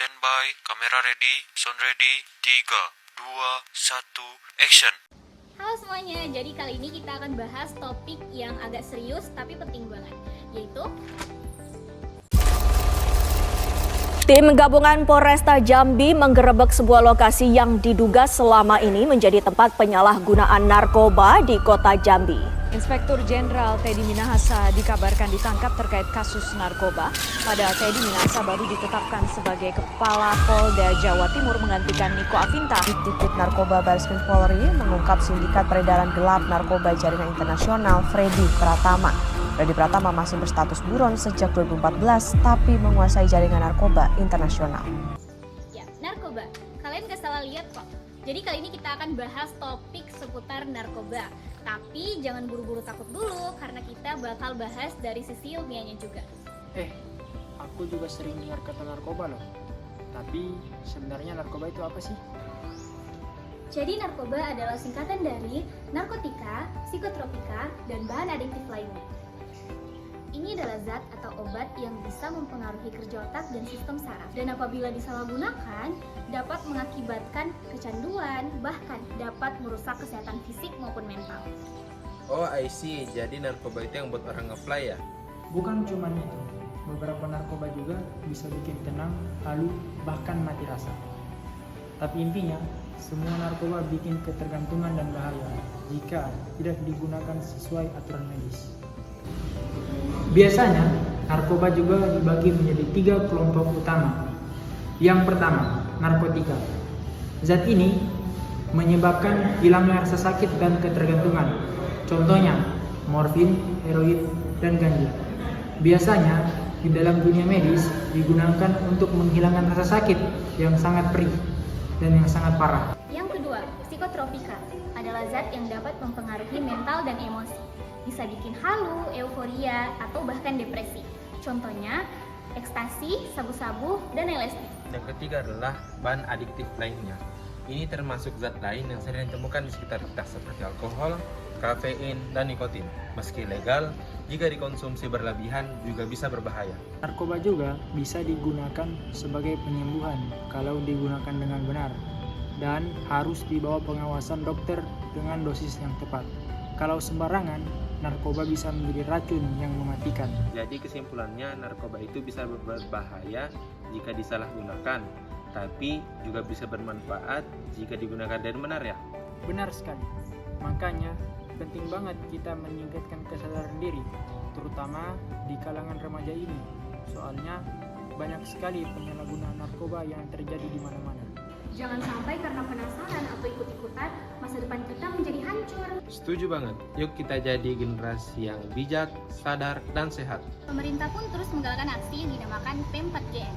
Standby, kamera ready, sound ready, 3, 2, 1, action. Halo semuanya, jadi kali ini kita akan bahas topik yang agak serius tapi penting banget, yaitu Tim gabungan Polresta Jambi menggerebek sebuah lokasi yang diduga selama ini menjadi tempat penyalahgunaan narkoba di kota Jambi. Inspektur Jenderal Teddy Minahasa dikabarkan ditangkap terkait kasus narkoba. Pada Teddy Minahasa baru ditetapkan sebagai Kepala Polda Jawa Timur menggantikan Niko Afinta. Ditipit Narkoba Bareskrim Polri mengungkap sindikat peredaran gelap narkoba jaringan internasional Freddy Pratama. Freddy Pratama masih berstatus buron sejak 2014 tapi menguasai jaringan narkoba internasional. ya narkoba. Kalian gak salah lihat kok. Jadi kali ini kita akan bahas topik seputar narkoba. Tapi jangan buru-buru takut dulu karena kita bakal bahas dari sisi ilmiahnya juga. Aku juga sering dengar kata narkoba loh. Tapi sebenarnya narkoba itu apa sih? Jadi narkoba adalah singkatan dari narkotika, psikotropika, dan bahan adiktif lainnya. Ini adalah zat atau obat yang bisa mempengaruhi kerja otak dan sistem saraf. Dan apabila disalahgunakan, dapat mengakibatkan kecanduan, bahkan dapat merusak kesehatan fisik maupun mental. Oh, I see. Jadi narkoba itu yang buat orang nge-fly ya? Bukan cuma itu. Beberapa narkoba juga bisa bikin tenang, halu, bahkan mati rasa. Tapi intinya, semua narkoba bikin ketergantungan dan bahaya jika tidak digunakan sesuai aturan medis. Biasanya, narkoba juga dibagi menjadi 3 kelompok utama. Yang pertama, narkotika. Zat ini menyebabkan hilangnya rasa sakit dan ketergantungan. Contohnya, morfin, heroin, dan ganja. Biasanya, di dalam dunia medis digunakan untuk menghilangkan rasa sakit yang sangat perih dan yang sangat parah. Yang kedua, psikotropika adalah zat yang dapat mempengaruhi mental dan emosi. Bisa bikin halu, euforia, atau bahkan depresi. Contohnya, ekstasi, sabu-sabu, dan LSD. Yang ketiga adalah bahan adiktif lainnya. Ini termasuk zat lain yang sering ditemukan di sekitar kita seperti alkohol, kafein, dan nikotin. Meski legal, jika dikonsumsi berlebihan juga bisa berbahaya. Narkoba juga bisa digunakan sebagai penyembuhan kalau digunakan dengan benar dan harus di bawah pengawasan dokter dengan dosis yang tepat. Kalau sembarangan, narkoba bisa menjadi racun yang mematikan. Jadi kesimpulannya narkoba itu bisa berbahaya jika disalahgunakan, tapi juga bisa bermanfaat jika digunakan dengan benar ya. Benar sekali. Makanya penting banget kita meningkatkan kesadaran diri, terutama di kalangan remaja ini. Soalnya banyak sekali penyalahgunaan narkoba yang terjadi di mana-mana. Jangan sampai karena penasaran atau ikut-ikutan, masa depan kita menjadi hancur. Setuju banget. Yuk kita jadi generasi yang bijak, sadar, dan sehat. Pemerintah pun terus menggalakkan aksi yang dinamakan P4GN.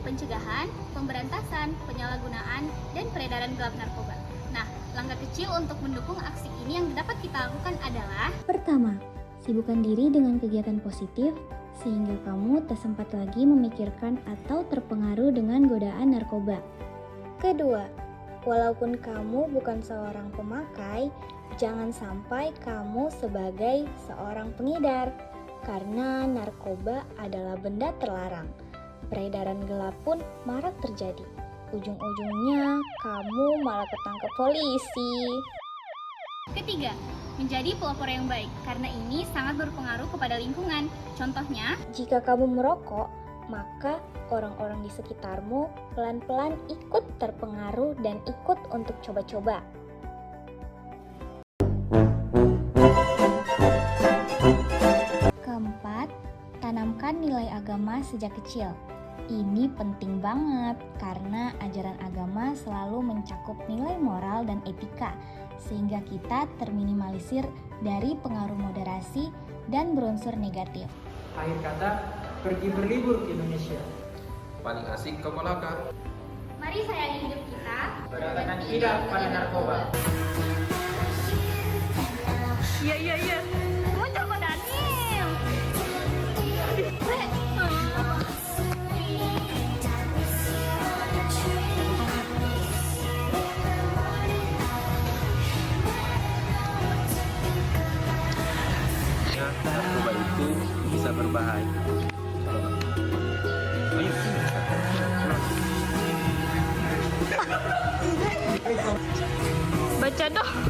Pencegahan, pemberantasan, penyalahgunaan, dan peredaran gelap narkoba. Nah, langkah kecil untuk mendukung aksi ini yang dapat kita lakukan adalah: pertama, sibukkan diri dengan kegiatan positif sehingga kamu tak sempat lagi memikirkan atau terpengaruh dengan godaan narkoba. Kedua, walaupun kamu bukan seorang pemakai, jangan sampai kamu sebagai seorang pengedar, karena narkoba adalah benda terlarang. Peredaran gelap pun marak terjadi. Ujung-ujungnya kamu malah ketangkep polisi. Ketiga, menjadi pelopor yang baik, karena ini sangat berpengaruh kepada lingkungan. Contohnya, Jika kamu merokok, maka orang-orang di sekitarmu pelan-pelan ikut terpengaruh dan ikut untuk coba-coba. Keempat, tanamkan nilai agama sejak kecil. Ini penting banget karena ajaran agama selalu mencakup nilai moral dan etika, sehingga kita terminimalisir dari pengaruh moderasi dan berunsur negatif. Akhir kata, pergi berlibur ke Indonesia. Paling asik ke Malaka. mari sayangi hidup kita, Katakan tidak pada narkoba. Iya. Muncul kok Daniel. Narkoba itu bisa berbahaya. Ayo sini. itu.